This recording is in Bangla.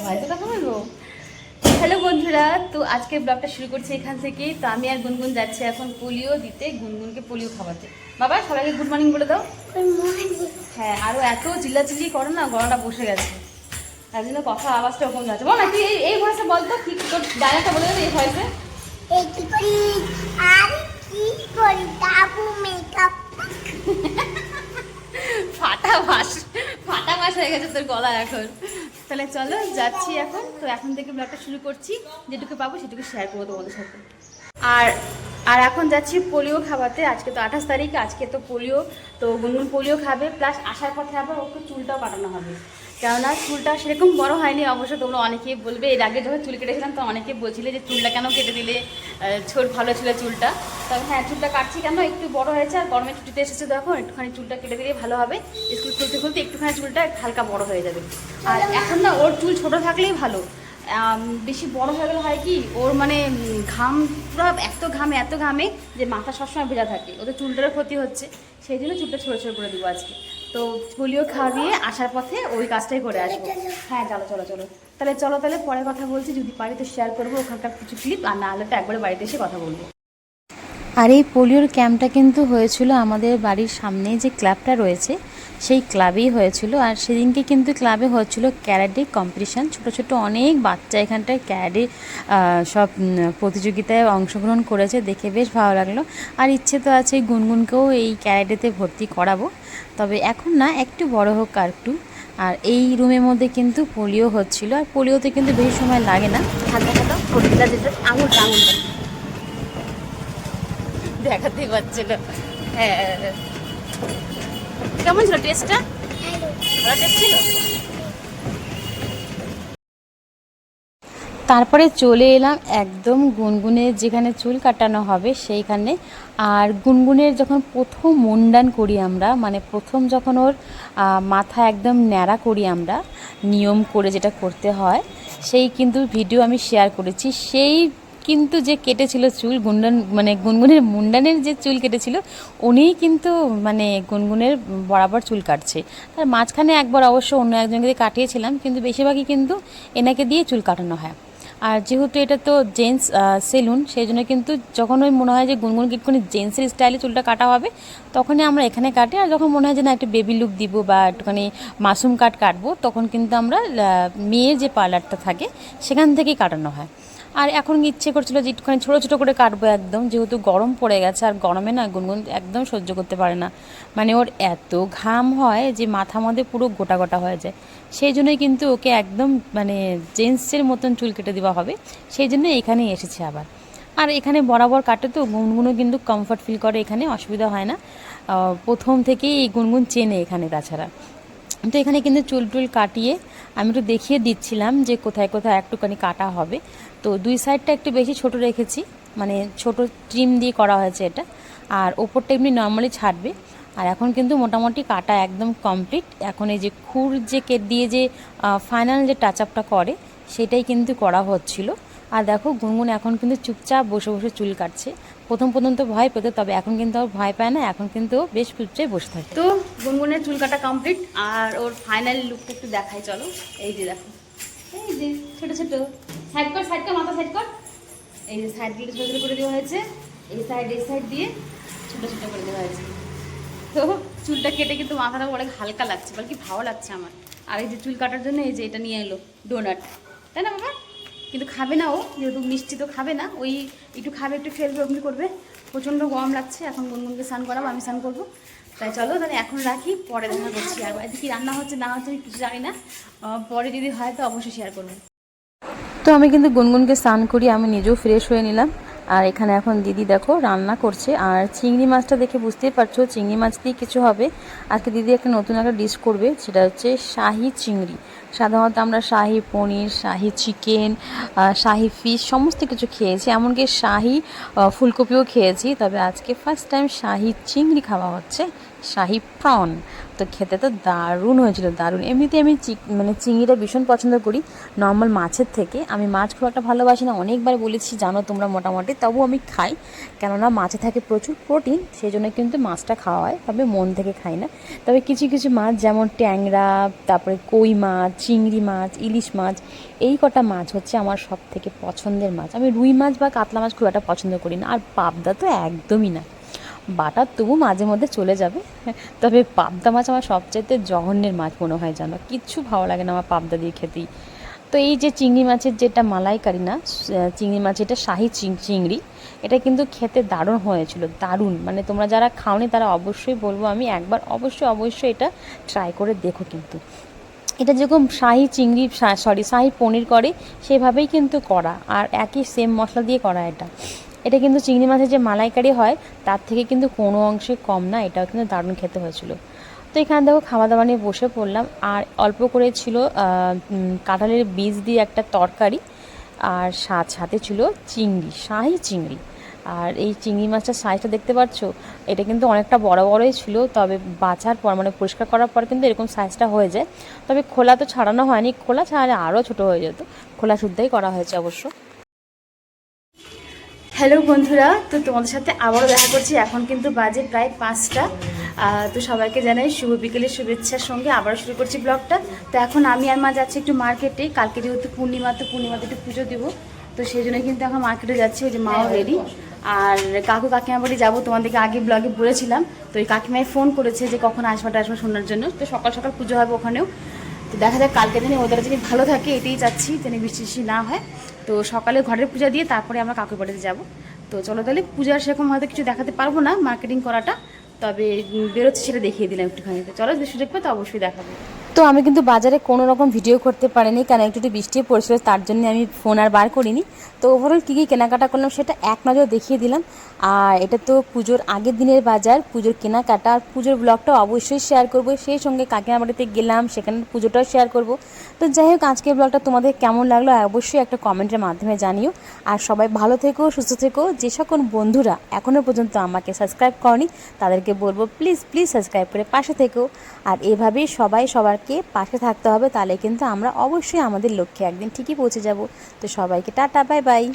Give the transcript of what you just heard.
হয়তো কথা বলবো। হ্যালো বন্ধুরা, তো আজকে ব্লগটা শুরু করছি এখান থেকে। তো আমি আর গুনগুন যাচ্ছি এখন পোলিও দিতে, গুনগুনকে পোলিও খাওয়াতে। বাবা সবাইকে গুড মর্নিং বলে দাও। হ্যাঁ, আরও এত চিল্লাচিল্লি করো না, গলাটা বসে গেছে, তার জন্য কথা আওয়াজটা ওরকম যাচ্ছে। বল না তুই এই ভয়েসে বল তো, কি তোর ডায়লগটা বলে দেবে এই ভয়েসে। ফাটা ভাস হয়ে গেছে তোর গলা এখন। তাহলে চলো যাচ্ছি এখন। তো এখন থেকে ব্লগটা শুরু করছি, যেটুকু পাবো সেটুকু শেয়ার করবো তোমাদের সাথে। আর আর এখন যাচ্ছি পোলিও খাওয়াতে। আজকে তো 28 তারিখ, আজকে তো পোলিও। তো গুনগুন পোলিও খাবে, প্লাস আসার পথে আবার ওকে চুলটাও কাটানো হবে। কেননা চুলটা সেরকম বড় হয়নি অবশ্য। তোমরা অনেকেই বলবে, এর আগে যখন চুল কেটেছিলাম তো অনেকে বলছিলে যে চুলটা কেন কেটে দিলে, ছোট ভালো ছিল চুলটা। তবে হ্যাঁ, চুলটা কাটছি কেন, একটু বড় হয়েছে আর গরমের ছুটিতে এসেছে, দেখো একটুখানি চুলটা কেটে দিলে ভালো হবে। স্কুল খুলতে খুলতে একটুখানি চুলটা হালকা বড় হয়ে যাবে। আর এখন না ওর চুল ছোট থাকলেই ভালো, বেশি বড় হয়ে গেলে হয় কি, ওর মানে ঘাম পুরো এত ঘামে যে মাথা সবসময় ভেজা থাকে, ওদের চুলটারও ক্ষতি হচ্ছে। সেই জন্য চুলটা ছোটো ছোটো করে দেবো আজকে। তো পোলিও খাওয়িয়ে আসার পথে ওই কাজটাই করে আসবো। হ্যাঁ চলো চলো চলো, তাহলে পরে কথা বলছি, যদি পারি তো শেয়ার করবো ওখানকার কিছু ক্লিপ, আর না হলে তো একবারে বাড়িতে এসে কথা বলবো। আর এই পোলিওর ক্যাম্পটা কিন্তু হয়েছিল আমাদের বাড়ির সামনে যে ক্লাবটা রয়েছে সেই ক্লাবেই হয়েছিল। আর সেদিনকে কিন্তু ক্লাবে হচ্ছিল ক্যারাটে কম্পিটিশান। ছোট ছোট অনেক বাচ্চা এখানটায় ক্যারাটে সব প্রতিযোগিতায় অংশগ্রহণ করেছে, দেখে বেশ ভালো লাগলো। আর ইচ্ছে তো আছে গুনগুনকেও এই ক্যারাটেতে ভর্তি করাবো, তবে এখন না, একটু বড় হোক আর একটু। আর এই রুমের মধ্যে কিন্তু পোলিও হচ্ছিল, আর পোলিওতে কিন্তু বেশি সময় লাগে না। হালকা হালকা ভর্তিটা যেটা আঙুলটা দেখাতেই পারছিল। হ্যাঁ, কেমন ছিল টেস্টটা? ভালো টেস্ট ছিল। তারপরে চলে এলাম একদম গুনগুনের যেখানে চুল কাটানো হবে সেইখানে। আর গুনগুনের যখন প্রথম মুন্ডান করি আমরা, মানে প্রথম যখন ওর মাথা একদম ন্যাড়া করি আমরা, নিয়ম করে যেটা করতে হয়, সেই কিন্তু ভিডিও আমি শেয়ার করেছি। সেই কিন্তু যে কেটেছিল চুল গুনগুনের মুন্ডানের যে চুল কেটেছিল, উনিই কিন্তু মানে গুনগুনের বরাবর চুল কাটছে। তার মাঝখানে একবার অবশ্য অন্য একজনকে দিয়ে কাটিয়েছিলাম, কিন্তু বেশিরভাগই কিন্তু এনাকে দিয়ে চুল কাটানো হয়। আর যেহেতু এটা তো জেন্টস সেলুন, সেই জন্য কিন্তু যখন ওই মনে হয় যে গুনগুনকে একটুখানি জেন্টসের স্টাইলে চুলটা কাটা হবে, তখনই আমরা এখানে কাটি। আর যখন মনে হয় যে না, একটা বেবি লুক দিব বা একটুখানি মাসুম কাটবো, তখন কিন্তু আমরা মেয়ের যে পার্লারটা থাকে সেখান থেকেই কাটানো হয়। আর এখন ইচ্ছে করছিল যে একটুখানি ছোটো ছোটো করে কাটবো একদম, যেহেতু গরম পড়ে গেছে। আর গরমে না গুনগুন একদম সহ্য করতে পারে না, মানে ওর এত ঘাম হয় যে মাথা মধ্যে পুরো গোটা গোটা হয়ে যায়। সেই জন্যই কিন্তু ওকে একদম মানে জেন্টসের মতন চুল কেটে দেওয়া হবে, সেই জন্য এখানেই এসেছে আবার। আর এখানে বরাবর কাটে তো গুনগুনও কিন্তু কমফর্ট ফিল করে, এখানে অসুবিধা হয় না। প্রথম থেকেই এই গুনগুন চেনে এখানে। তাছাড়া তো এখানে কিন্তু চুল টুল কাটিয়ে আমি একটু দেখিয়ে দিচ্ছিলাম যে কোথায় কোথায় একটুখানি কাটা হবে। তো দুই সাইডটা একটু বেশি ছোট রেখেছি, মানে ছোট ট্রিম দিয়ে করা হয়েছে এটা। আর ওপরটা এমনি নর্মালি ছাড়বে। আর এখন কিন্তু মোটামুটি কাটা একদম কমপ্লিট। এখন এই যে খুর যে কেট দিয়ে যে ফাইনাল যে টাচ আপটা করে, সেটাই কিন্তু করা হচ্ছিল। আর দেখো গুনগুন এখন কিন্তু চুপচাপ বসে বসে চুল কাটছে। প্রথম তো ভয় পেতো, তবে এখন কিন্তু আর ভয় পায় না, এখন কিন্তু বেশ চুপচাপ বসে থাকে। তো গুনগুনের চুল কাটা কমপ্লিট, আর ওর ফাইনাল লুকটা একটু দেখাই চলো। এই যে দেখো, এই যে ছোটো ছোটো সাইড কর মাথা সাইড কর। এই যে সাইডগুলো ছোটো ছোটো করে দেওয়া হয়েছে, এই সাইড দিয়ে ছোটো ছোটো করে দেওয়া হয়েছে। তো চুলটা কেটে কিন্তু মাথাটা অনেক হালকা লাগছে, বল কি ভালো লাগছে আমার। আর এই যে চুল কাটার জন্য এই যে এটা নিয়ে এলো ডোনাট, তাই না বাবা? কিন্তু খাবে না ও, যেহেতু মিষ্টি তো খাবে না, ওই একটু খাবে, একটু ফেলবে, অমনি করবে। প্রচণ্ড গরম লাগছে, এখন গুনগুনকে স্নান করাবো, আমি স্নান করবো। তাই চলো তাহলে এখন রাখি, পরে দেখা করছি। আর বাড়িতে কি রান্না হচ্ছে না হচ্ছে আমি কিছু জানি না, পরে যদি হয় তো অবশ্যই শেয়ার করবো। তো আমি কিন্তু গুনগুনকে স্নান করি, আমি নিজেও ফ্রেশ হয়ে নিলাম। আর এখানে এখন দিদি দেখো রান্না করছে। আর চিংড়ি মাছটা দেখে বুঝতেই পারছো চিংড়ি মাছ দিয়ে কিছু হবে। আজকে দিদি একটা নতুন একটা ডিশ করবে, সেটা হচ্ছে শাহি চিংড়ি। সাধারণত আমরা শাহি পনির, শাহি চিকেন, শাহি ফিশ সমস্ত কিছু খেয়েছি, এমনকি শাহি ফুলকপিও খেয়েছি, তবে আজকে ফার্স্ট টাইম শাহি চিংড়ি খাওয়া হচ্ছে। শাহি প্রন। তো খেতে তো দারুণ হয়েছিল, দারুণ। এমনিতে আমি চিংড়িটা ভীষণ পছন্দ করি নর্মাল মাছের থেকে। আমি মাছ খুব একটা ভালোবাসি না, অনেকবার বলেছি জানো তোমরা মোটামুটি, তবুও আমি খাই, কেননা মাছে থাকে প্রচুর প্রোটিন, সেই জন্য কিন্তু মাছটা খাওয়া হয়, তবে মন থেকে খাই না। তবে কিছু কিছু মাছ যেমন ট্যাংরা, তারপরে কই মাছ, চিংড়ি মাছ, ইলিশ মাছ, এই কটা মাছ হচ্ছে আমার সব থেকে পছন্দের মাছ। আমি রুই মাছ বা কাতলা মাছ খুব একটা পছন্দ করি না, আর পাবদা তো একদমই না। বাটা তবু মাঝে মধ্যে চলে যাবে, তবে পাবদা মাছ আমার সবচাইতে জঘন্যের মাছ মনে হয়, জানো, কিচ্ছু ভালো লাগে না আমার পাবদা দিয়ে খেতেই। তো এই যে চিংড়ি মাছের যেটা মালাইকারি না, চিংড়ি মাছ, এটা শাহি চিংড়ি, এটা কিন্তু খেতে দারুণ হয়েছিল, দারুণ। মানে তোমরা যারা খাওনি তারা অবশ্যই বলবো আমি, একবার অবশ্যই অবশ্যই এটা ট্রাই করে দেখো। কিন্তু এটা যেরকম শাহি চিংড়ি, শাহি পনির করে সেভাবেই কিন্তু করা, আর একই সেম মশলা দিয়ে করা এটা। এটা কিন্তু চিংড়ি মাছের যে মালাইকারি হয় তার থেকে কিন্তু কোনো অংশে কম না, এটাও কিন্তু দারুণ খেতে হয়েছিল। তো এখানে দেখো খাওয়া দাওয়া নিয়ে বসে পড়লাম, আর অল্প করে ছিল কাঁঠালের বীজ দিয়ে একটা তরকারি, আর সাথে ছিল চিংড়ি, শাহি চিংড়ি। আর এই চিংড়ি মাছটার সাইজটা দেখতে পাচ্ছ, এটা কিন্তু অনেকটা বড় বড়ই ছিল, তবে বাছার পর মানে পরিষ্কার করার পর কিন্তু এরকম সাইজটা হয়ে যায়। তবে খোলা তো ছাড়ানো হয়নি, খোলা ছাড়ালে আরও ছোটো হয়ে যেত, খোলা শুদ্ধই করা হয়েছে অবশ্য। হ্যালো বন্ধুরা, তো তোমাদের সাথে আবারও দেখা করছি। এখন কিন্তু বাজে প্রায় 5টা। তো সবাইকে জানাই শুভ বিকেলের শুভেচ্ছার সঙ্গে আবারও শুরু করছি ব্লগটা। তো এখন আমি আর মা যাচ্ছি একটু মার্কেটে, কালকে যেহেতু পূর্ণিমা, তো পূর্ণিমাতে একটু পুজো দেবো, তো সেই জন্য কিন্তু এখন মার্কেটে যাচ্ছি। ওই যে মাও রেডি, আর কাকু কাকিমা বাড়ি যাবো, তোমাদেরকে আগে ব্লগে বলেছিলাম। তো ওই কাকিমাই ফোন করেছে যে কখন আসবাটা আসবো শোনার জন্য, তো সকাল সকাল পুজো হবে ওখানেও। তো দেখা যাক কালকে দিনে ওদের যদি ভালো থাকে, এটাই চাচ্ছি, যেন বৃষ্টি না হয়। তো সকালে ঘরের পূজা দিয়ে তারপরে আমরা কাকুর বাড়িতে যাবো। তো চলো তাহলে, পূজার সেরকম হয়তো কিছু দেখাতে পারবো না মার্কেটিং করাটা, তবে বেরোচ্ছে সেটা দেখিয়ে দিলাম একটুখানি। তো চলো, যদি সুযোগ পাই তো অবশ্যই দেখাবো। তো আমি কিন্তু বাজারে কোনো রকম ভিডিও করতে পারিনি, কারণ একটু বৃষ্টি পড়ছিল, তার জন্য আমি ফোন আর বার করিনি। তো ওভারঅল কী কী কেনাকাটা করলাম সেটা এক নজর দেখিয়ে দিলাম। আর এটা তো পুজোর আগের দিনের বাজার, পুজোর কেনাকাটা, আর পুজোর ব্লগটা অবশ্যই শেয়ার করব। সেই সঙ্গে কাকিমার বাড়িতে গেলাম, সেখানে পুজোটাও শেয়ার করব। তো যাই হোক, আজকের ব্লগটা তোমাদের কেমন লাগলো অবশ্যই একটা কমেন্টের মাধ্যমে জানিও। আর সবাই ভালো থেকো, সুস্থ থেকো। যে সকল বন্ধুরা এখনও পর্যন্ত আমাকে সাবস্ক্রাইব করনি তাদেরকে বলবো প্লিজ প্লিজ সাবস্ক্রাইব করে পাশে থেকো। আর এভাবেই সবাই সবারকে পাশে থাকতে হবে, তাহলে কিন্তু আমরা অবশ্যই আমাদের লক্ষ্যে একদিন ঠিকই পৌঁছে যাব। তো সবাইকে টাটা, বাই বাই।